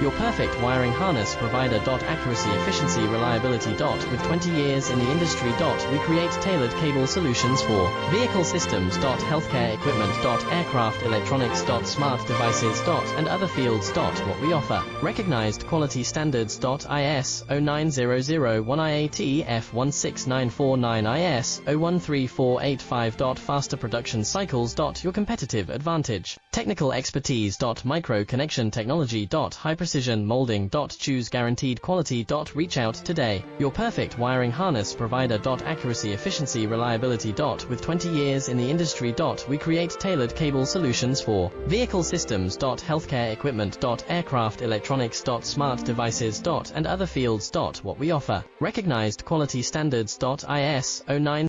your perfect wiring harness provider. Accuracy, efficiency, reliability. With 20 years in the industry. We create tailored cable solutions for vehicle systems. Healthcare equipment. Aircraft electronics. Smart devices. And other fields. What we offer. Recognized quality standards. IS 09001 IATF 16949 IS 013485. Faster production cycles. Your competitive advantage. Technical expertise. Micro connection technology. High precision molding. Choose guaranteed quality. Reach out today. Your perfect wiring harness provider. Accuracy, efficiency, reliability. With 20 years in the industry. We create tailored cable solutions for vehicle systems. Healthcare equipment. Aircraft electronics. Smart devices. And other fields. What we offer. Recognized quality standards. IS 09